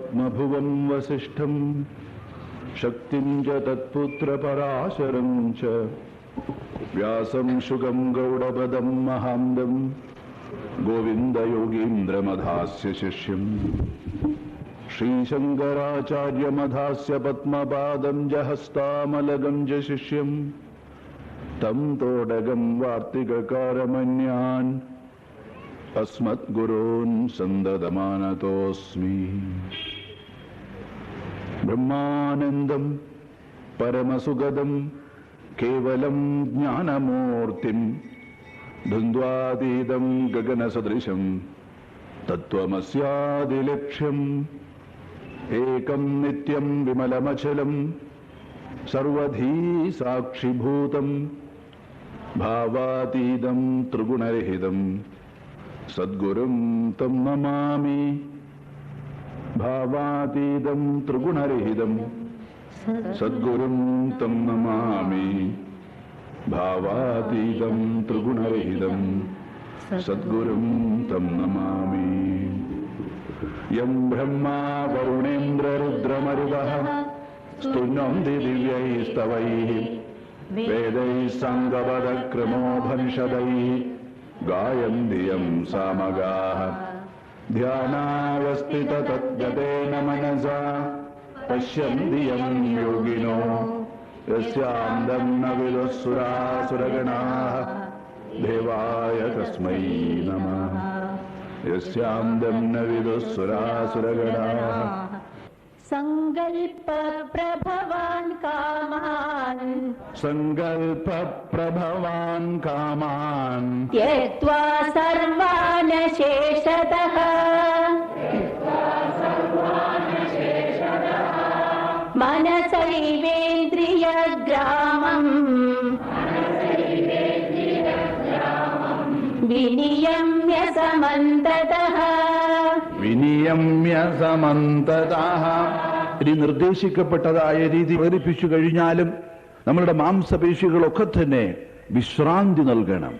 പത്മഭുവം വസിഷ്ഠം ശക്തിം ച തത്പുത്രപരാശരം ച വ്യാസം ശുകം ഗൗഡപദം മഹാന്തം ഗോവിന്ദയോഗീന്ദ്രമധാസ്യ ശിഷ്യം ശ്രീശങ്കരാചാര്യമധാസ്യ പത്മപാദം ച ഹസ്താമലകം ച ശിഷ്യം തം തോടകം വാർത്തികകാരമന്യാൻ അസ്മദ്ഗുരൂൻ സന്തതമാനതോസ്മി. ബ്രഹ്മാനന്ദം പരമസുഗതം കേവലം ജ്ഞാനമൂർത്തിം ദ്വന്ദ്വാതീതം ഗഗനസദൃശം തത്വമസ്യാദിലക്ഷ്യം ഏകം നിത്യം വിമലമചലം സർവധീ സാക്ഷിഭൂതം ഭാവാതീതം ത്രിഗുണരഹിതം സദ്ഗുരും തം നമാമി. ഭാവാതീതം ത്രിഗുണരഹിതം സദ്ഗുരും തം നമാമി. ഭാവാതീതം ത്രിഗുണരഹിതം സദ്ഗുരും തം നമാമി. യം ബ്രഹ്മാ വരുണേന്ദ്രരുദ്രമരുതഃ സ്തുന്വന്തി ദിവ്യൈസ്തവൈഃ വേദൈഃ സാംഗപദക്രമോപനിഷദൈഃ ഗായന്തി യം സാമഗാഃ. ധ്യാനാവസ്ഥിതതദ്ഗതേന മനസാ പശ്യന്തി യം യോഗിനോ യസ്യാന്തം ന വിദുഃസുരാസുരഗണാഃ ദേവായ തസ്മൈ നമഃ. യസ്യാന്തം ന വിദുഃസുരാസുരഗണാഃ. സങ്കൽപ്പ പ്രഭവാൻ കാമാൻ സങ്കൽപ്പ പ്രഭവാൻ കാമാൻ ത്യക്ത്വാ സർവാൻ ശേഷതഃ മനസൈവേന്ദ്രിയഗ്രാമം വിനിയമ്യ സമന്തതഃ. വിനിയമ്യ സമന്തതഃ. ഇനി നിർദ്ദേശിക്കപ്പെട്ടതായ രീതി പ്രേരിപ്പിച്ചു കഴിഞ്ഞാലും നമ്മളുടെ മാംസപേശികളൊക്കെ തന്നെ വിശ്രാന്തി നൽകണം.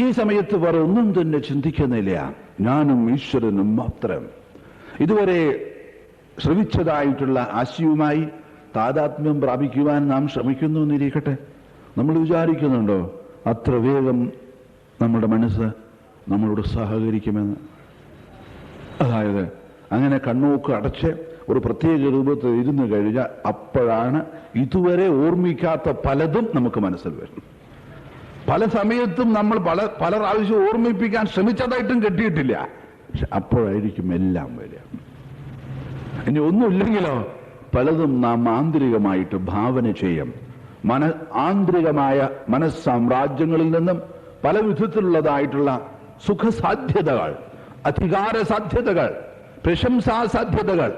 ഈ സമയത്ത് വേറെ ഒന്നും തന്നെ ചിന്തിക്കുന്നില്ല, ഞാനും ഈശ്വരനും മാത്രം. ഇതുവരെ ശ്രവിച്ചതായിട്ടുള്ള ആശയവുമായി താദാത്മ്യം പ്രാപിക്കുവാൻ നാം ശ്രമിക്കുന്നു എന്നിരിക്കട്ടെ. നമ്മൾ വിചാരിക്കുന്നുണ്ടോ അത്ര വേഗം നമ്മുടെ മനസ്സ് നമ്മളോട് സഹകരിക്കുമെന്ന്? അതായത് അങ്ങനെ കണ്ണുമൊക്കെ അടച്ച് ഒരു പ്രത്യേക രൂപത്തിൽ ഇരുന്ന് കഴിഞ്ഞാൽ അപ്പോഴാണ് ഇതുവരെ ഓർമ്മിക്കാത്ത പലതും നമുക്ക് മനസ്സിൽ വരും. പല സമയത്തും നമ്മൾ പല പ്രാവശ്യം ഓർമ്മിപ്പിക്കാൻ ശ്രമിച്ചതായിട്ടും കിട്ടിയിട്ടില്ല. പക്ഷെ അപ്പോഴായിരിക്കും എല്ലാം വരിക. ഇനി ഒന്നുമില്ലെങ്കിലോ പലതും നാം ആന്തരികമായിട്ട് ഭാവന ചെയ്യും. ആന്തരികമായ മനസ്സാമ്രാജ്യങ്ങളിൽ നിന്നും പല വിധത്തിലുള്ളതായിട്ടുള്ള സുഖസാധ്യതകൾ, അധികാര സാധ്യതകൾ, പ്രശംസാ സാധ്യതകൾ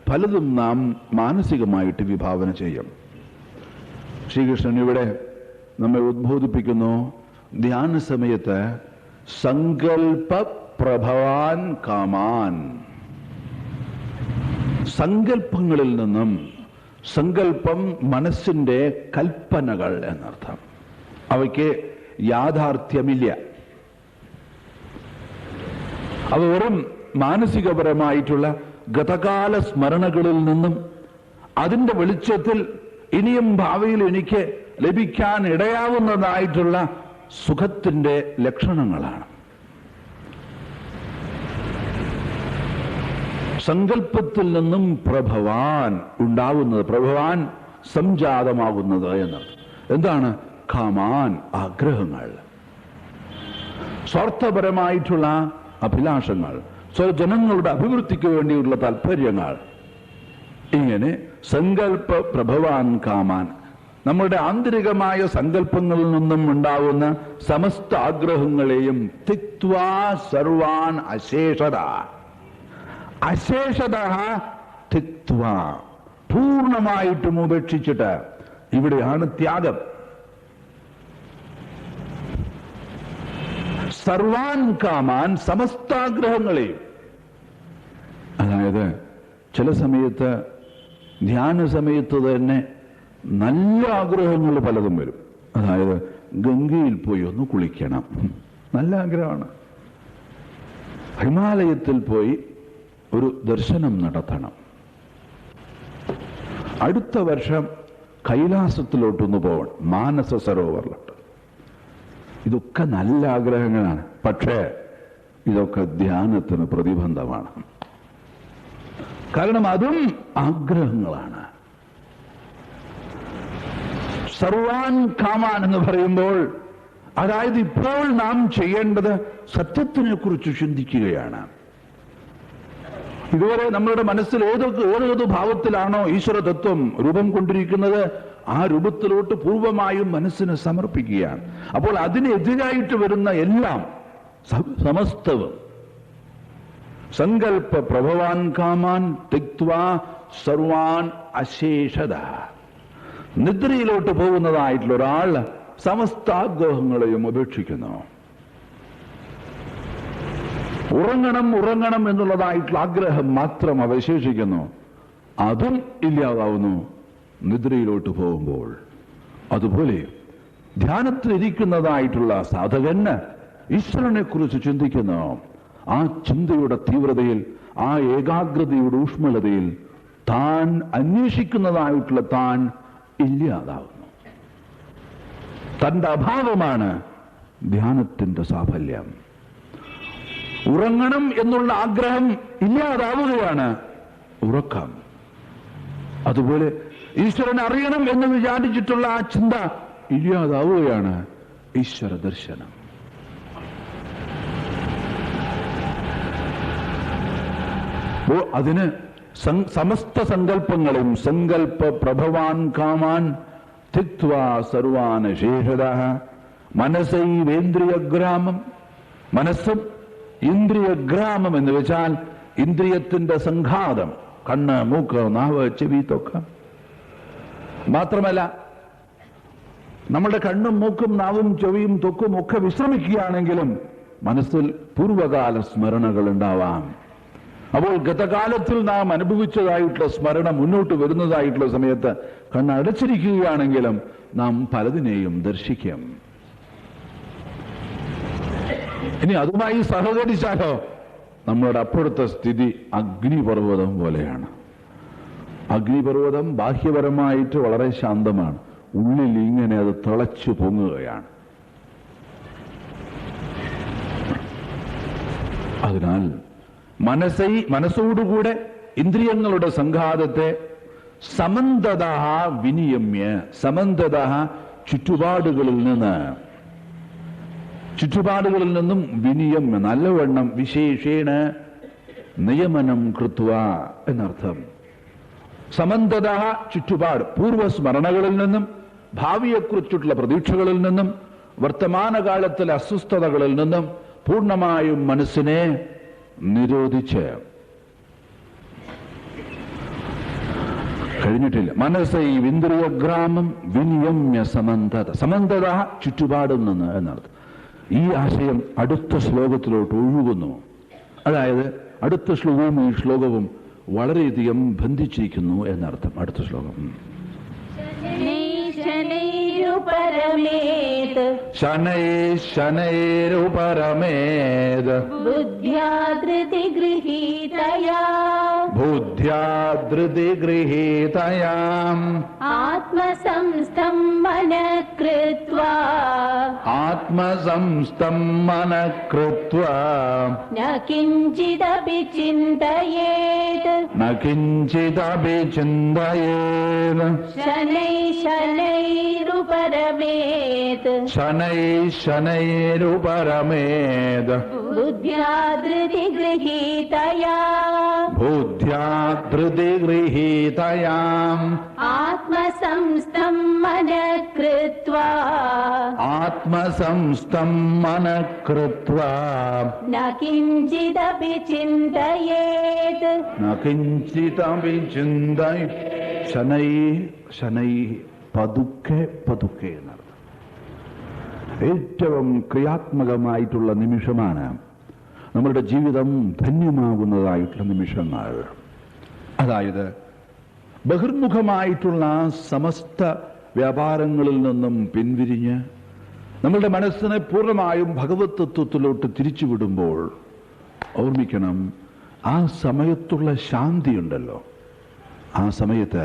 പലതും നാം മാനസികമായിട്ട് വിഭാവന ചെയ്യും. ശ്രീകൃഷ്ണൻ ഇവിടെ നമ്മെ ഉദ്ബോധിപ്പിക്കുന്നു, ധ്യാന സമയത്ത് സങ്കൽപ്പ പ്രഭവാൻ കാമാൻ. സങ്കല്പങ്ങളിൽ നിന്നും, സങ്കല്പം മനസ്സിന്റെ കൽപ്പനകൾ എന്നർത്ഥം, അവയ്ക്ക് യാഥാർത്ഥ്യമില്ല. അവ വെറും മാനസികപരമായിട്ടുള്ള ഗതകാല സ്മരണകളിൽ നിന്നും അതിൻ്റെ വെളിച്ചത്തിൽ ഇനിയും ഭാവിയിൽ എനിക്ക് ലഭിക്കാൻ ഇടയാവുന്നതായിട്ടുള്ള സുഖത്തിന്റെ ലക്ഷണങ്ങളാണ്. സങ്കല്പത്തിൽ നിന്നും പ്രഭവാൻ ഉണ്ടാവുന്നത്, പ്രഭവാൻ സംജാതമാകുന്നത് എന്നാണ്. എന്താണ്? കാമാൻ, ആഗ്രഹങ്ങൾ, സ്വാർത്ഥപരമായിട്ടുള്ള അഭിലാഷങ്ങൾ, ജനങ്ങളുടെ അഭിവൃദ്ധിക്ക് വേണ്ടിയുള്ള താല്പര്യങ്ങൾ. ഇങ്ങനെ സങ്കല്പ പ്രഭവാൻ കാമാൻ, നമ്മുടെ ആന്തരികമായ സങ്കല്പങ്ങളിൽ നിന്നും ഉണ്ടാവുന്ന സമസ്ത ആഗ്രഹങ്ങളെയും തിക്വാ സർവാൻ അശേഷത, അശേഷത തിക്വാ, പൂർണ്ണമായിട്ടും ഉപേക്ഷിച്ചിട്ട്. ഇവിടെയാണ് ത്യാഗം. സർവാൻ കാമാൻ, സമസ്താഗ്രഹങ്ങളെയും. അതായത് ചില സമയത്ത് ധ്യാന സമയത്ത് തന്നെ നല്ല ആഗ്രഹങ്ങൾ പലതും വരും. അതായത് ഗംഗയിൽ പോയി ഒന്ന് കുളിക്കണം, നല്ല ആഗ്രഹമാണ്. ഹിമാലയത്തിൽ പോയി ഒരു ദർശനം നടത്തണം. അടുത്ത വർഷം കൈലാസത്തിലോട്ടൊന്ന് പോകണം, മാനസ സരോവറിലോട്ട്. ഇതൊക്കെ നല്ല ആഗ്രഹങ്ങളാണ്. പക്ഷേ ഇതൊക്കെ ധ്യാനത്തിന് പ്രതിബന്ധമാണ്. കാരണം അതും ആഗ്രഹങ്ങളാണ്. സർവാൻ കാമാൻ എന്ന് പറയുമ്പോൾ, അതായത് ഇപ്പോൾ നാം ചെയ്യേണ്ടത് സത്യത്തിനെ കുറിച്ച് ചിന്തിക്കുകയാണ്. ഇതുവരെ നമ്മളുടെ മനസ്സിൽ ഏതൊരു ഭാവത്തിലാണോ ഈശ്വര തത്വം രൂപം കൊണ്ടിരിക്കുന്നത്, ആ രൂപത്തിലോട്ട് പൂർവമായും മനസ്സിനെ സമർപ്പിക്കുകയാണ്. അപ്പോൾ അതിനെതിരായിട്ട് വരുന്ന എല്ലാം സമസ്തവും സങ്കല്പ പ്രഭവാൻ കാമാൻ തിക്ത്വാ സർവാൻ അശേഷത. നിദ്രയിലോട്ട് പോകുന്നതായിട്ടുള്ള ഒരാൾ സമസ്താഗ്രഹങ്ങളെയും ഉപേക്ഷിക്കുന്നു. ഉറങ്ങണം എന്നുള്ളതായിട്ടുള്ള ആഗ്രഹം മാത്രം അവശേഷിക്കുന്നു. അതും ഇല്ലാതാവുന്നു നിദ്രയിലോട്ട് പോകുമ്പോൾ. അതുപോലെ ധ്യാനത്തിലിരിക്കുന്നതായിട്ടുള്ള സാധകന് ഈശ്വരനെ കുറിച്ച് ചിന്തിക്കുന്നു. ആ ചിന്തയുടെ തീവ്രതയിൽ, ആ ഏകാഗ്രതയുടെ ഊഷ്മളതയിൽ താൻ അന്വേഷിക്കുന്നതായിട്ടുള്ള താൻ ഇല്ലാതാവുന്നു. തന്റെ അഭാവമാണ് ധ്യാനത്തിന്റെ സാഫല്യം. ഉറങ്ങണം എന്നുള്ള ആഗ്രഹം ഇല്ലാതാവുകയാണ് ഉറക്കം. അതുപോലെ ഈശ്വരനെ അറിയണം എന്ന് വിചാരിച്ചിട്ടുള്ള ആ ചിന്ത ഇല്ലാതാവുകയാണ് ഈശ്വര ദർശനം. അതിന് സമസ്ത സങ്കല്പങ്ങളും സങ്കല്പ പ്രഭവാൻ കാമാൻ തിക്ത്വാ സർവാൻ ശേഷതഃ മനസ്സൈവേന്ദ്രിയഗ്രാമം. മനസ്സും ഇന്ദ്രിയഗ്രാമം എന്ന് വെച്ചാൽ ഇന്ദ്രിയത്തിന്റെ സംഘാതം, കണ്ണ്, മൂക്ക്, നാവ്, ചെവി, ത്വക്ക്. മാത്രമല്ല നമ്മുടെ കണ്ണും മൂക്കും നാവും ചെവിയും ത്വക്കും ഒക്കെ വിശ്രമിക്കുകയാണെങ്കിലും മനസ്സിൽ പൂർവകാല സ്മരണകൾ ഉണ്ടാവാം. അപ്പോൾ ഗതകാലത്തിൽ നാം അനുഭവിച്ചതായിട്ടുള്ള സ്മരണ മുന്നോട്ട് വരുന്നതായിട്ടുള്ള സമയത്ത് കണ്ണടച്ചിരിക്കുകയാണെങ്കിലും നാം പലതിനെയും ദർശിക്കും. ഇനി അതുമായി സഹകരിച്ചാലോ നമ്മുടെ അപ്പോഴത്തെ സ്ഥിതി അഗ്നിപർവ്വതം പോലെയാണ്. അഗ്നിപർവ്വതം ബാഹ്യപരമായിട്ട് വളരെ ശാന്തമാണ്, ഉള്ളിൽ ഇങ്ങനെ അത് തിളച്ചു പൊങ്ങുകയാണ്. അതിനാൽ മനസ്സോടുകൂടെ ഇന്ദ്രിയങ്ങളുടെ സംഘാതത്തെ സമന്തത വിനിയമ്യ, സമന്തത ചുറ്റുപാടുകളിൽ നിന്നും വിനിയമ്യ, നല്ലവണ്ണം വിശേഷേണ നിയമനം കൃത്വ എന്നർത്ഥം. സമന്തത ചുറ്റുപാട്, പൂർവസ്മരണകളിൽ നിന്നും ഭാവിയെക്കുറിച്ചുള്ള പ്രതീക്ഷകളിൽ നിന്നും വർത്തമാനകാലത്തിലെ അസ്വസ്ഥതകളിൽ നിന്നും പൂർണ്ണമായും മനസ്സിനെ നിരോധിച്ച് കഴിഞ്ഞിട്ടില്ല. മനസ്സൈ ഇന്ദ്രിയഗ്രാമം വിനിയമ്യ സമന്തത. സമന്തത ചുറ്റുപാടിൽ നിന്ന് എന്നർത്ഥം. ഈ ആശയം അടുത്ത ശ്ലോകത്തിലോട്ട് ഒഴുകുന്നു. അതായത് അടുത്ത ശ്ലോകവും ഈ ശ്ലോകവും വളരെയധികം ബന്ധിച്ചിരിക്കുന്നു എന്നർത്ഥം. അടുത്ത ശ്ലോകം ശനൈരുപരമേത് ബുദ്ധ്യാധൃതി ഗൃഹീതയാ ആത്മസംസ്ഥം മനഃ കൃത്വാ ന കിഞ്ചിദപി ചിന്തയേത് ശനൈരുപരമേത് ബുദ്ധ്യാധൃതി ഗൃഹീതയാ ആത്മസംസ്ഥം മനഃ കൃത്വാ ന കിഞ്ചിദപി ചിന്തയേത് ശനൈ പതുക്കെ പതുക്കെ എന്നർത്ഥം. ഏറ്റവും ക്രിയാത്മകമായിട്ടുള്ള നിമിഷമാണ് നമ്മളുടെ ജീവിതം ധന്യമാകുന്നതായിട്ടുള്ള നിമിഷങ്ങൾ. അതായത് ബഹിർമുഖമായിട്ടുള്ള സമസ്ത വ്യാപാരങ്ങളിൽ നിന്നും പിൻവിരിഞ്ഞ് നമ്മളുടെ മനസ്സിനെ പൂർണ്ണമായും ഭഗവത് തത്വത്തിലോട്ട് തിരിച്ചുവിടുമ്പോൾ ഓർമ്മിക്കണം, ആ സമയത്തുള്ള ശാന്തിയുണ്ടല്ലോ, ആ സമയത്ത്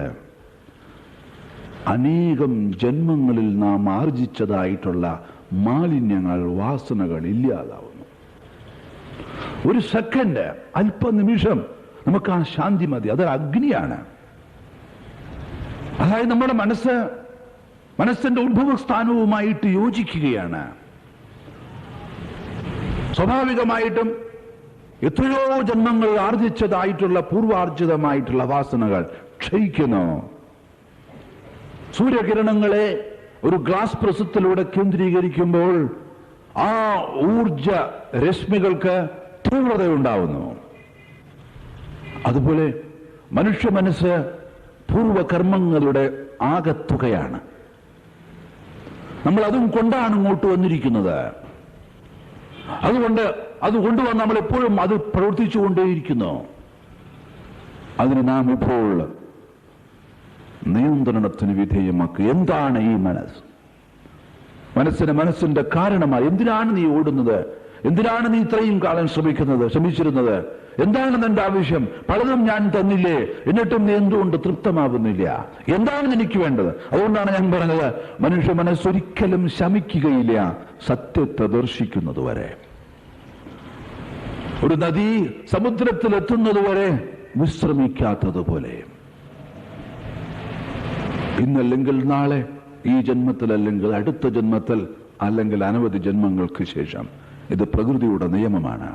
അനേകം ജന്മങ്ങളിൽ നാം ആർജിച്ചതായിട്ടുള്ള മാലിന്യങ്ങൾ, വാസനകൾ ഇല്ലാതാവുന്നു. ഒരു സെക്കൻഡ്, അല്പനിമിഷം നമുക്ക് ആ ശാന്തി മതി. അതൊരു അഗ്നിയാണ്. അതായത് നമ്മുടെ മനസ്സിന്റെ ഉത്ഭവസ്ഥാനവുമായിട്ട് യോജിക്കുകയാണ്. സ്വാഭാവികമായിട്ടും എത്രയോ ജന്മങ്ങൾ ആർജിച്ചതായിട്ടുള്ള പൂർവാർജിതമായിട്ടുള്ള വാസനകൾ ക്ഷയിക്കുന്നു. സൂര്യകിരണങ്ങളെ ഒരു ഗ്ലാസ് പ്രസത്തിലൂടെ കേന്ദ്രീകരിക്കുമ്പോൾ ആ ഊർജ രശ്മികൾക്ക് തീവ്രതയുണ്ടാവുന്നു. അതുപോലെ മനുഷ്യ മനസ്സ് പൂർവകർമ്മങ്ങളുടെ ആകത്തുകയാണ്. നമ്മൾ അതും കൊണ്ടാണ് ഇങ്ങോട്ട് വന്നിരിക്കുന്നത്. അത് കൊണ്ടുവന്ന് നമ്മൾ എപ്പോഴും അത് പ്രവർത്തിച്ചുകൊണ്ടേയിരിക്കുന്നു. അതിന് നാം ഇപ്പോൾ നിയന്ത്രണത്തിന് വിധേയമാക്കുക. എന്താണ് ഈ മനസ്സിന്റെ കാരണമായി? എന്തിനാണ് നീ ഓടുന്നത്? എന്തിനാണ് നീ ഇത്രയും കാലം ശ്രമിച്ചിരുന്നത്? എന്താണ് നിന്റെ ആവശ്യം? പലതും ഞാൻ തന്നില്ലേ, എന്നിട്ടും നീ എന്തുകൊണ്ട് തൃപ്തമാകുന്നില്ല? എന്താണ് എനിക്ക് വേണ്ടത്? അതുകൊണ്ടാണ് ഞാൻ പറഞ്ഞത്, മനുഷ്യ മനസ്സൊരിക്കലും ശമിക്കുകയില്ല സത്യത്തെ ദർശിക്കുന്നതുവരെ. ഒരു നദി സമുദ്രത്തിൽ എത്തുന്നതുവരെ വിശ്രമിക്കാത്തതുപോലെ ഇന്നല്ലെങ്കിൽ നാളെ, ഈ ജന്മത്തിൽ അല്ലെങ്കിൽ അടുത്ത ജന്മത്തിൽ, അല്ലെങ്കിൽ അനവധി ജന്മങ്ങൾക്ക് ശേഷം, ഇത് പ്രകൃതിയുടെ നിയമമാണ്.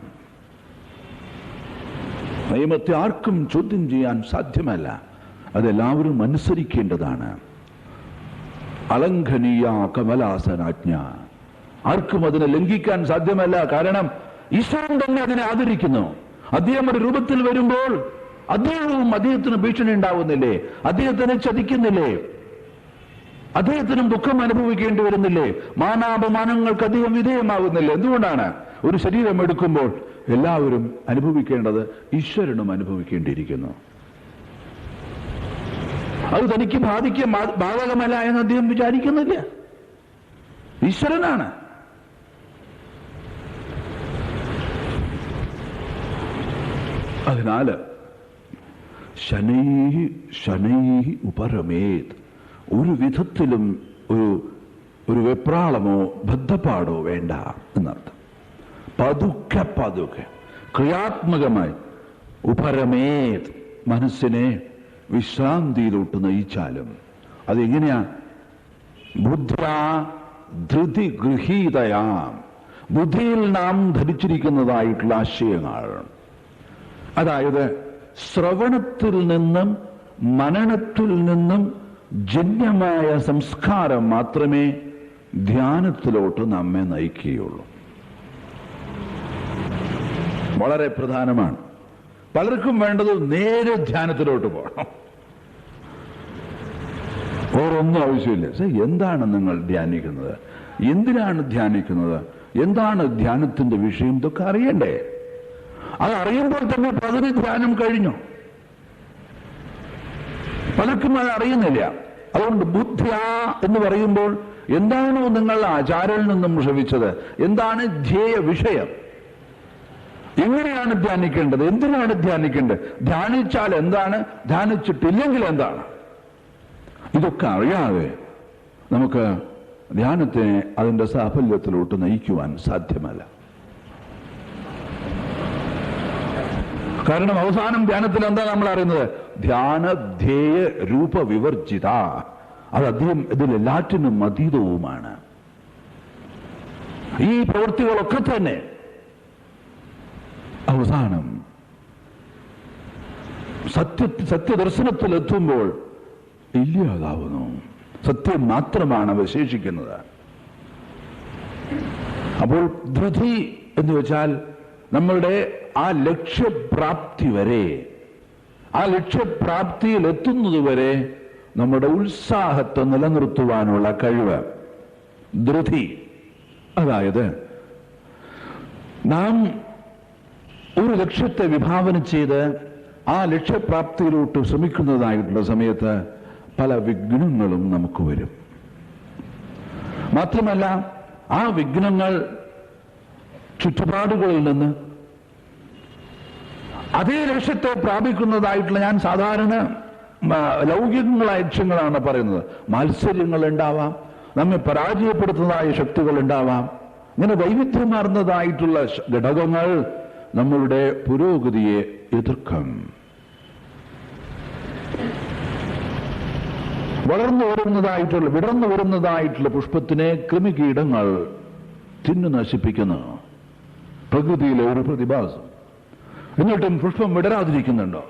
നിയമത്തെ ആർക്കും ചോദ്യം ചെയ്യാൻ സാധ്യമല്ല. അതെല്ലാവരും അനുസരിക്കേണ്ടതാണ്. അലംഘനീയ കമലാസനാജ്ഞ, ആർക്കും അതിനെ ലംഘിക്കാൻ സാധ്യമല്ല. കാരണം ഈശ്വരൻ തന്നെ അതിനെ ആദരിക്കുന്നു. അദ്ദേഹം ഒരു രൂപത്തിൽ വരുമ്പോൾ അദ്ദേഹത്തിന് ഭീഷണി ഉണ്ടാവുന്നില്ലേ? അദ്ദേഹത്തിനെ ചതിക്കുന്നില്ലേ? അദ്ദേഹത്തിനും ദുഃഖം അനുഭവിക്കേണ്ടി വരുന്നില്ലേ? മാനാപമാനങ്ങൾക്ക് അദ്ദേഹം വിധേയമാകുന്നില്ലേ? എന്തുകൊണ്ടാണ്? ഒരു ശരീരം എടുക്കുമ്പോൾ എല്ലാവരും അനുഭവിക്കേണ്ടത് ഈശ്വരനും അനുഭവിക്കേണ്ടിയിരിക്കുന്നു. അത് തനിക്ക് ബാധകമല്ല എന്ന് അദ്ദേഹം വിചാരിക്കുന്നില്ല. ഈശ്വരനാണ്. അതിനാൽ ശനൈഹി ഉപരമേത്, ഒരു വിധത്തിലും ഒരു വെപ്രാളമോ ബദ്ധപ്പാടോ വേണ്ട എന്നർത്ഥം. പതുക്കെ ക്രിയാത്മകമായി ഉപരമേത്, മനസ്സിനെ വിശ്രാന്തിയിലോട്ട് നയിച്ചാലും. അതെങ്ങനെയാ? ബുദ്ധ്യാ ധൃതി ഗൃഹീതയാം, ബുദ്ധിയിൽ നാം ധരിച്ചിരിക്കുന്നതായിട്ടുള്ള ആശയങ്ങൾ, അതായത് ശ്രവണത്തിൽ നിന്നും മനനത്തിൽ നിന്നും ജന്യമായ സംസ്കാരം മാത്രമേ ധ്യാനത്തിലോട്ട് നമ്മെ നയിക്കുകയുള്ളൂ. വളരെ പ്രധാനമാണ്. പലർക്കും വേണ്ടത് നേരെ ധ്യാനത്തിലോട്ട് പോകണം. വേറൊന്നും ആവശ്യമില്ല. എന്താണ് നിങ്ങൾ ധ്യാനിക്കുന്നത്? എന്തിനാണ് ധ്യാനിക്കുന്നത്? എന്താണ് ധ്യാനത്തിന്റെ വിഷയം? ഇതൊക്കെ അറിയണ്ടേ? അത് അറിയുമ്പോൾ തന്നെ പകുതി ധ്യാനം കഴിഞ്ഞു. പലർക്കും അത് അറിയുന്നില്ല. അതുകൊണ്ട് ബുദ്ധ്യ എന്ന് പറയുമ്പോൾ എന്താണോ നിങ്ങൾ ആചാര്യനിൽ നിന്നും ശ്രമിച്ചത്, എന്താണ് ധ്യേയ വിഷയം, എങ്ങനെയാണ് ധ്യാനിക്കേണ്ടത്, എന്തിനാണ് ധ്യാനിക്കേണ്ടത്, ധ്യാനിച്ചാൽ എന്താണ്, ധ്യാനിച്ചിട്ടില്ലെങ്കിൽ എന്താണ്, ഇതൊക്കെ അറിയാതെ നമുക്ക് ധ്യാനത്തിനെ അതിന്റെ സാഫല്യത്തിലോട്ട് നയിക്കുവാൻ സാധ്യമല്ല. കാരണം അവസാനം ധ്യാനത്തിൽ എന്താ നമ്മൾ അറിയുന്നത്? ധ്യാനധ്യേയ രൂപവിവർജിത. അത് അദ്ദേഹം ഇതിലെല്ലാറ്റിനും അതീതവുമാണ്. ഈ പ്രവൃത്തികളൊക്കെ തന്നെ അവസാനം സത്യദർശനത്തിൽ എത്തുമ്പോൾ ഇല്ലാതാവുന്നു. സത്യം മാത്രമാണ് അവശേഷിക്കുന്നത്. അപ്പോൾ ധൃതി എന്ന് വെച്ചാൽ നമ്മളുടെ ആ ലക്ഷ്യപ്രാപ്തി വരെ, ആ ലക്ഷ്യപ്രാപ്തിയിൽ എത്തുന്നതുവരെ നമ്മുടെ ഉത്സാഹത്തെ നിലനിർത്തുവാനുള്ള കഴിവ്, ധൃതി. അതായത് നാം ഒരു ലക്ഷ്യത്തെ വിഭാവന ചെയ്ത് ആ ലക്ഷ്യപ്രാപ്തിയിലോട്ട് ശ്രമിക്കുന്നതായിട്ടുള്ള സമയത്ത് പല വിഘ്നങ്ങളും നമുക്ക് വരും. മാത്രമല്ല ആ വിഘ്നങ്ങൾ ചുറ്റുപാടുകളിൽ നിന്ന്, അതേ ലക്ഷ്യത്തെ പ്രാപിക്കുന്നതായിട്ടുള്ള, ഞാൻ സാധാരണ ലൗകികങ്ങളായ ലക്ഷ്യങ്ങളാണ് പറയുന്നത്. മത്സര്യങ്ങൾ ഉണ്ടാവാം, നമ്മെ പരാജയപ്പെടുത്തുന്നതായ ശക്തികൾ ഉണ്ടാവാം. ഇങ്ങനെ വൈവിധ്യമാർന്നതായിട്ടുള്ള ഘടകങ്ങൾ നമ്മളുടെ പുരോഗതിയെ എതിർക്കും. വിടർന്നു വരുന്നതായിട്ടുള്ള പുഷ്പത്തിനെ കൃമികീടങ്ങൾ തിന്നു നശിപ്പിക്കുന്നു. പ്രകൃതിയിലെ ഒരു പ്രതിഭാസം. എന്നിട്ടും പുഷ്പം വിടരാതിരിക്കുന്നുണ്ടോ?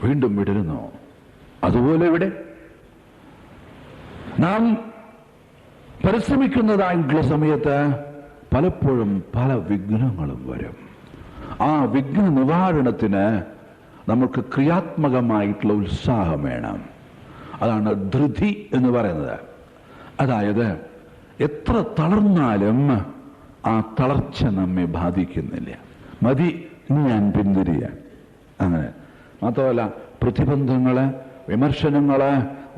വീണ്ടും വിടരുന്നു. അതുപോലെ ഇവിടെ നാം പരിശ്രമിക്കുന്നതായിട്ടുള്ള സമയത്ത് പലപ്പോഴും പല വിഘ്നങ്ങളും വരും. ആ വിഘ്ന നിവാരണത്തിന് നമുക്ക് ക്രിയാത്മകമായിട്ടുള്ള ഉത്സാഹം വേണം. അതാണ് ധൃതി എന്ന് പറയുന്നത്. അതായത് എത്ര തളർന്നാലും ആ തളർച്ച നമ്മെ ബാധിക്കുന്നില്ല. മതി, ഇനി ഞാൻ പിന്തിരിയാൻ. അങ്ങനെ മാത്രമല്ല, പ്രതിബന്ധങ്ങള്, വിമർശനങ്ങള്,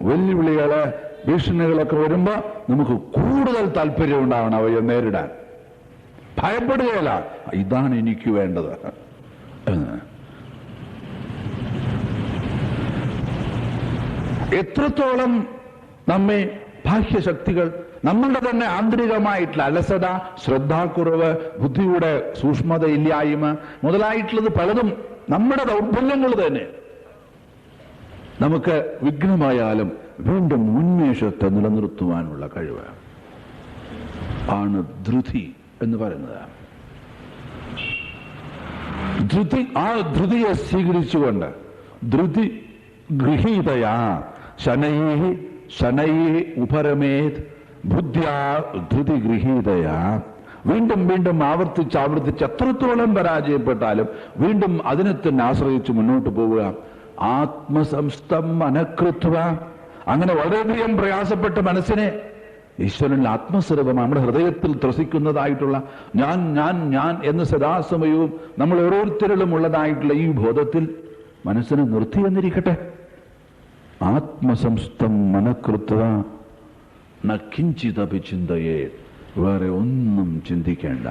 വെല്ലുവിളികള്, ഭീഷണികളൊക്കെ വരുമ്പോ നമുക്ക് കൂടുതൽ താല്പര്യം ഉണ്ടാവണം അവയെ നേരിടാൻ. ഭയപ്പെടുകയല്ല, ഇതാണ് എനിക്ക് വേണ്ടത് എന്ന്. എത്രത്തോളം നമ്മെ ബാഹ്യശക്തികൾ, നമ്മളുടെ തന്നെ ആന്തരികമായിട്ടുള്ള അലസത, ശ്രദ്ധാക്കുറവ്, ബുദ്ധിയുടെ സൂക്ഷ്മത ഇല്ലായ്മ മുതലായിട്ടുള്ളത് പലതും നമ്മുടെ ദൗർബല്യങ്ങൾ തന്നെ നമുക്ക് വിഘ്നമായാലും വീണ്ടും ഉന്മേഷത്തെ നിലനിർത്തുവാനുള്ള കഴിവ് ആണ് ധൃതി എന്ന് പറയുന്നത്. ധൃതിയെ സ്വീകരിച്ചുകൊണ്ട്, ധൃതി ഗൃഹീതയാ ശനൈ ഉപരമേത് ബുദ്ധ്യാ ധൃതി ഗൃഹീതയാ. വീണ്ടും വീണ്ടും ആവർത്തിച്ച് എത്രത്തോളം പരാജയപ്പെട്ടാലും വീണ്ടും അതിനെ തന്നെ ആശ്രയിച്ച് മുന്നോട്ട് പോവുക. ആത്മസംസ്ഥം മനഃകൃത്വ. അങ്ങനെ വളരെയധികം പ്രയാസപ്പെട്ട മനസ്സിനെ ഈശ്വരൻ ആത്മസ്വരൂപം നമ്മുടെ ഹൃദയത്തിൽ ത്രസിക്കുന്നതായിട്ടുള്ള ഞാൻ ഞാൻ ഞാൻ എന്ന് സദാസമയവും നമ്മൾ ഓരോരുത്തരിലും ഉള്ളതായിട്ടുള്ള ഈ ബോധത്തിൽ മനസ്സിനെ നിർത്തി എന്നിരിക്കട്ടെ. ആത്മസംസ്ഥം മനഃകൃത്വ ന കിഞ്ചിദപി ചിന്തയേ. വേറെ ഒന്നും ചിന്തിക്കേണ്ട.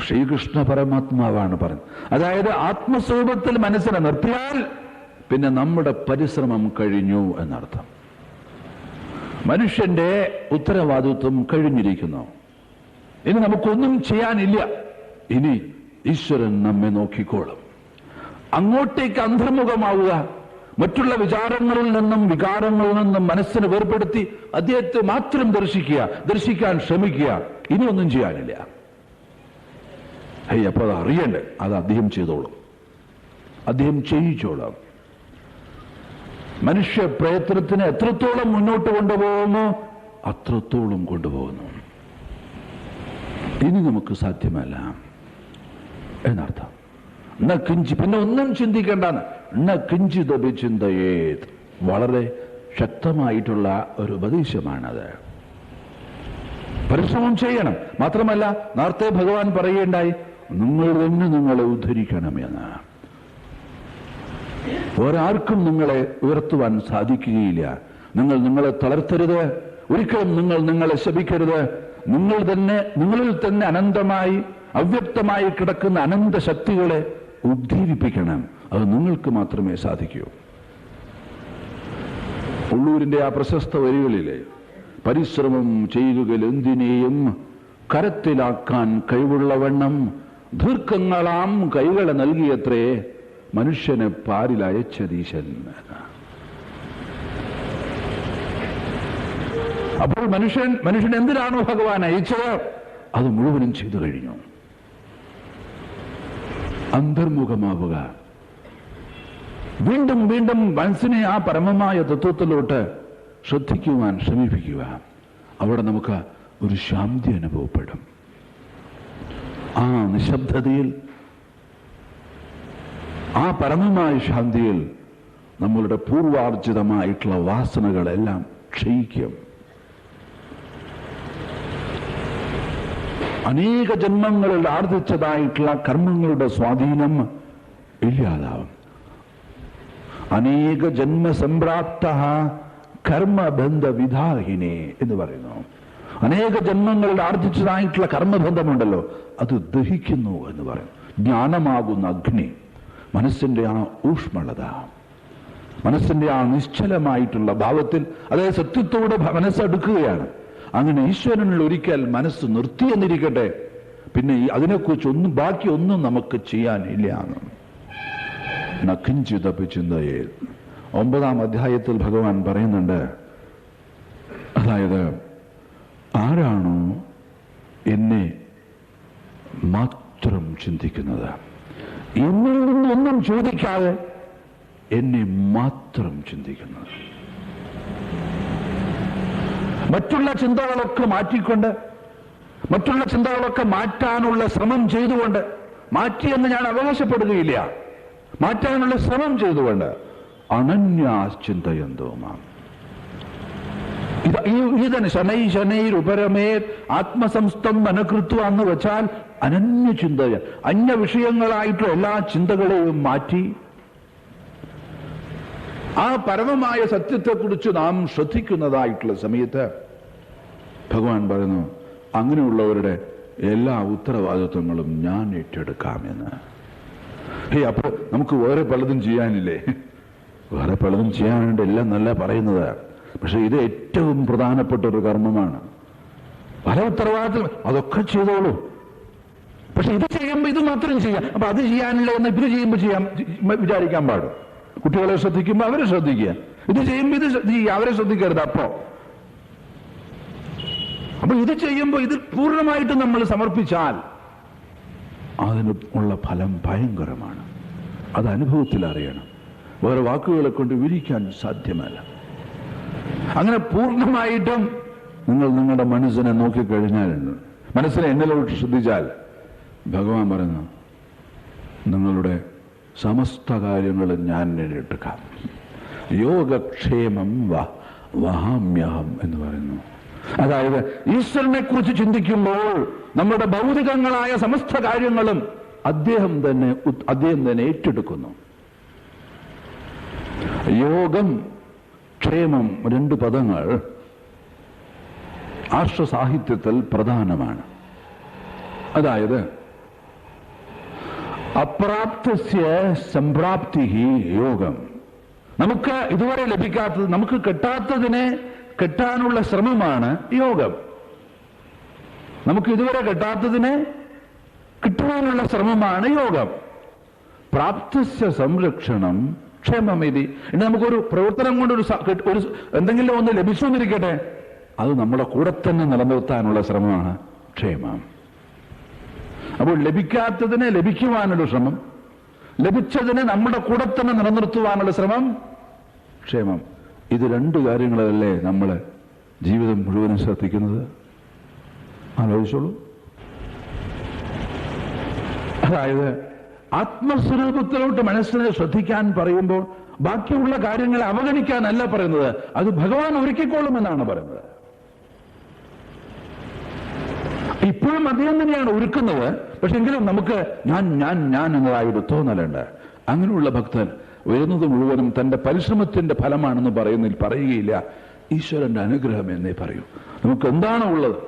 ശ്രീകൃഷ്ണ പരമാത്മാവാണ് പറയുന്നത്. അതായത് ആത്മസ്വരൂപത്തിൽ മനസ്സിനെ നിർത്തിയാൽ പിന്നെ നമ്മുടെ പരിശ്രമം കഴിഞ്ഞു എന്നർത്ഥം. മനുഷ്യന്റെ ഉത്തരവാദിത്വം കഴിഞ്ഞിരിക്കുന്നു. ഇനി നമുക്കൊന്നും ചെയ്യാനില്ല. ഇനി ഈശ്വരൻ നമ്മെ നോക്കിക്കോളും. അങ്ങോട്ടേക്ക് അന്തർമുഖമാവുക. മറ്റുള്ള വിചാരങ്ങളിൽ നിന്നും വികാരങ്ങളിൽ നിന്നും മനസ്സിനെ വേർപെടുത്തി അദ്ദേഹത്തെ മാത്രം ദർശിക്കാൻ ശ്രമിക്കുക. ഇനിയൊന്നും ചെയ്യാനില്ല. അപ്പൊ അത് അറിയണ്ടേ, അത് അദ്ദേഹം ചെയ്തോളും, അദ്ദേഹം ചെയ്യിച്ചോളാം. മനുഷ്യ പ്രയത്നത്തിന് എത്രത്തോളം മുന്നോട്ട് കൊണ്ടുപോകുന്നു അത്രത്തോളം കൊണ്ടുപോകുന്നു. ഇനി നമുക്ക് സാധ്യമല്ല എന്നർത്ഥം. പിന്നെ ഒന്നും ചിന്തിക്കേണ്ടെന്ന്. ചിന്തയേത്. വളരെ ശക്തമായിട്ടുള്ള ഒരു ഉപദേശമാണത്. പരിശ്രമം ചെയ്യണം. മാത്രമല്ല, നേരത്തെ ഭഗവാൻ പറയുകയുണ്ടായി, നിങ്ങൾ തന്നെ നിങ്ങളെ ഉദ്ധരിക്കണമെന്ന്. ഒരാർക്കും നിങ്ങളെ ഉയർത്തുവാൻ സാധിക്കുകയില്ല. നിങ്ങൾ നിങ്ങളെ തളർത്തരുത്. ഒരിക്കലും നിങ്ങൾ നിങ്ങളെ ശപിക്കരുത്. നിങ്ങളിൽ തന്നെ അനന്തമായി അവ്യക്തമായി കിടക്കുന്ന അനന്ത ശക്തികളെ ഉദ്ദീപിപ്പിക്കണം. അത് നിങ്ങൾക്ക് മാത്രമേ സാധിക്കൂ. ഉള്ളൂരിന്റെ ആ പ്രശസ്ത വരികളിലെ പരിശ്രമം ചെയ്യുകയിൽ എന്തിനേയും കരത്തിലാക്കാൻ കഴിവുള്ളവണ്ണം ദീർഘങ്ങളാം കൈകളെ നൽകിയത്രേ മനുഷ്യനെ പാരിലയച്ചതീശൻ. അപ്പോൾ മനുഷ്യൻ എന്തിനാണോ ഭഗവാൻ അയച്ചത് അത് മുഴുവനും ചെയ്തു കഴിഞ്ഞു. അന്തർമുഖമാവുക. വീണ്ടും വീണ്ടും മനസ്സിനെ ആ പരമമായ തത്വത്തിലോട്ട് ശ്രദ്ധിക്കുവാൻ ശ്രമിപ്പിക്കുക. അവിടെ നമുക്ക് ഒരു ശാന്തി അനുഭവപ്പെടും. ആ നിശബ്ദതയിൽ, ആ പരമമായ ശാന്തിയിൽ നമ്മളുടെ പൂർവാർജിതമായിട്ടുള്ള വാസനകളെല്ലാം ക്ഷയിക്കും. അനേക ജന്മങ്ങളിൽ ആർജിച്ചതായിട്ടുള്ള കർമ്മങ്ങളുടെ സ്വാധീനം ഇല്ലാതാവും. അനേക ജന്മസംപ്രാപ്ത കർമ്മബന്ധ വിധാഹിനെ എന്ന് പറയുന്നു. അനേക ജന്മങ്ങളിൽ ആർജിച്ചതായിട്ടുള്ള കർമ്മബന്ധമുണ്ടല്ലോ, അത് ദഹിക്കുന്നു എന്ന് പറയും. ജ്ഞാനമാകുന്ന അഗ്നി, മനസ്സിന്റെ ആ ഊഷ്മളത, മനസ്സിന്റെ ആ നിശ്ചലമായിട്ടുള്ള ഭാവത്തിൽ, അതായത് സത്യത്തോടെ മനസ്സെടുക്കുകയാണ്. അങ്ങനെ ഈശ്വരനിൽ ഒരിക്കൽ മനസ്സ് നിർത്തിയെന്നിരിക്കട്ടെ, പിന്നെ അതിനെക്കുറിച്ച് ബാക്കി ഒന്നും നമുക്ക് ചെയ്യാനില്ല. നഖിഞ്ചിതപി ചിന്തയെ 9-ാം അധ്യായത്തിൽ ഭഗവാൻ പറയുന്നുണ്ട്, അതായത് ആരാണോ എന്നെ മാത്രം ചിന്തിക്കുന്നത്, എന്നിൽ നിന്നൊന്നും ചോദിക്കാതെ എന്നെ മാത്രം ചിന്തിക്കുന്നത്, മറ്റുള്ള ചിന്തകളൊക്കെ മാറ്റിക്കൊണ്ട്, മറ്റുള്ള ചിന്തകളൊക്കെ മാറ്റാനുള്ള ശ്രമം ചെയ്തുകൊണ്ട്, മാറ്റിയെന്ന് ഞാൻ അവകാശപ്പെടുകയില്ല, മാറ്റാനുള്ള ശ്രമം ചെയ്തുകൊണ്ട് അനന്യാശ്ചിന്തയന്തോമാം. ഇതന്നെ ശനൈ ശനൈരുപരമേ ആത്മസംസ്ഥം മനകൃത്വ എന്ന് വെച്ചാൽ അനന്യചിന്തയ, അന്യ വിഷയങ്ങളായിട്ടുള്ള എല്ലാ ചിന്തകളെയും മാറ്റി ആ പരമമായ സത്യത്തെക്കുറിച്ച് നാം ശ്രദ്ധിക്കുന്നതായിട്ടുള്ള സമയത്ത് ഭഗവാൻ പറയുന്നു, അങ്ങനെയുള്ളവരുടെ എല്ലാ ഉത്തരവാദിത്വങ്ങളും ഞാൻ ഏറ്റെടുക്കാമെന്ന്. അപ്പൊ നമുക്ക് വേറെ പലതും ചെയ്യാനില്ലേ? വേറെ പലതും ചെയ്യാനുണ്ട്, എല്ലാം നല്ല പറയുന്നത്. പക്ഷെ ഇത് ഏറ്റവും പ്രധാനപ്പെട്ട ഒരു കർമ്മമാണ്. പല ഉത്തരവാദിത്വം അതൊക്കെ ചെയ്തോളൂ, പക്ഷെ ഇത് ചെയ്യുമ്പോൾ ഇത് മാത്രം ചെയ്യാം. അപ്പൊ അത് ചെയ്യാനില്ല എന്ന് ഇത് ചെയ്യുമ്പോൾ ചെയ്യാം വിചാരിക്കാൻ പാടും. കുട്ടികളെ ശ്രദ്ധിക്കുമ്പോൾ അവരെ ശ്രദ്ധിക്കുക, ഇത് ചെയ്യുമ്പോൾ ഇത് അവരെ ശ്രദ്ധിക്കരുത്. അപ്പൊ ഇത് ചെയ്യുമ്പോൾ ഇത് പൂർണ്ണമായിട്ട് നമ്മൾ സമർപ്പിച്ചാൽ അതിന് ഉള്ള ഫലം ഭയങ്കരമാണ്. അത് അനുഭവത്തിൽ അറിയണം, വേറെ വാക്കുകളെ കൊണ്ട് വിവരിക്കാൻ സാധ്യമല്ല. അങ്ങനെ പൂർണ്ണമായിട്ടും നിങ്ങൾ നിങ്ങളുടെ മനസ്സിനെ നോക്കിക്കഴിഞ്ഞാൽ, മനസ്സിനെ എന്നിലോട്ട് ശ്രദ്ധിച്ചാൽ, ഭഗവാൻ പറയുന്നു, നിങ്ങളുടെ സമസ്ത കാര്യങ്ങളും ഞാൻ നേരിട്ടേക്കാം. യോഗക്ഷേമം വഹാമ്യഹം എന്ന് പറയുന്നു. അതായത് ഈശ്വരനെ കുറിച്ച് ചിന്തിക്കുമ്പോൾ നമ്മുടെ ഭൗതികങ്ങളായ സമസ്ത കാര്യങ്ങളും അദ്ദേഹം തന്നെ ഏറ്റെടുക്കുന്നു. യോഗം, ക്ഷേമം, 2 പദങ്ങൾ ആർഷസാഹിത്യത്തിൽ പ്രധാനമാണ്. അതായത് അപ്രാപ്തസ്യ സംപ്രാപ്തി യോഗം. നമുക്ക് ഇതുവരെ ലഭിക്കാത്തത്, നമുക്ക് കിട്ടാത്തതിനെ കിട്ടാനുള്ള ശ്രമമാണ് യോഗം. നമുക്ക് ഇതുവരെ കിട്ടാത്തതിനെ കിട്ടാനുള്ള ശ്രമമാണ് യോഗം. പ്രാപ്തസ്യ സംരക്ഷണം ക്ഷേമമിതി. ഇനി നമുക്കൊരു പ്രവർത്തനം കൊണ്ട് ഒരു എന്തെങ്കിലും ഒന്ന് ലഭിച്ചു എന്നിരിക്കട്ടെ, അത് നമ്മുടെ കൂടെ തന്നെ നിലനിർത്താനുള്ള ശ്രമമാണ് ക്ഷേമം. അപ്പോൾ ലഭിക്കാത്തതിനെ ലഭിക്കുവാനുള്ള ശ്രമം, ലഭിച്ചതിനെ നമ്മുടെ കൂടെ തന്നെ നിലനിർത്തുവാനുള്ള ശ്രമം ക്ഷേമം. ഇത് 2 കാര്യങ്ങളല്ലേ നമ്മൾ ജീവിതം മുഴുവനും ശ്രദ്ധിക്കുന്നത്? ആലോചിച്ചോളൂ. അതായത് ആത്മസ്വരൂപത്തിലോട്ട് മനസ്സിനെ ശ്രദ്ധിക്കാൻ പറയുമ്പോൾ ബാക്കിയുള്ള കാര്യങ്ങളെ അവഗണിക്കാനല്ല പറയുന്നത്, അത് ഭഗവാൻ ഒരുക്കിക്കോളുമെന്നാണ് പറയുന്നത്. ഇപ്പോഴും അദ്ദേഹം തന്നെയാണ് ഒരുക്കുന്നത്. പക്ഷെ എങ്കിലും നമുക്ക് ഞാൻ എന്നതായൊരു തോന്നലുണ്ട്. അങ്ങനെയുള്ള ഭക്തൻ വരുന്നത് മുഴുവനും തന്റെ പരിശ്രമത്തിന്റെ ഫലമാണെന്ന് പറയുകയില്ല, ഈശ്വരന്റെ അനുഗ്രഹം എന്നേ പറയൂ. നമുക്ക് എന്താണോ ഉള്ളത്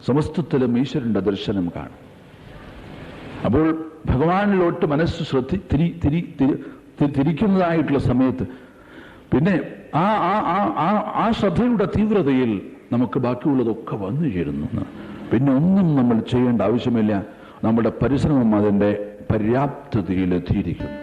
സമസ്തത്തിലും ഈശ്വരന്റെ ദർശനം കാണും. അപ്പോൾ ഭഗവാനിലോട്ട് മനസ്സ് തിരിക്കുന്നതായിട്ടുള്ള സമയത്ത് പിന്നെ ആ ശ്രദ്ധയുടെ തീവ്രതയിൽ നമുക്ക് ബാക്കിയുള്ളതൊക്കെ വന്നു ചേരുന്നു. പിന്നെ ഒന്നും നമ്മൾ ചെയ്യേണ്ട ആവശ്യമില്ല. നമ്മുടെ പരിശ്രമം അതിന്റെ പര്യാപ്തതയിലെത്തിയിരിക്കുന്നു.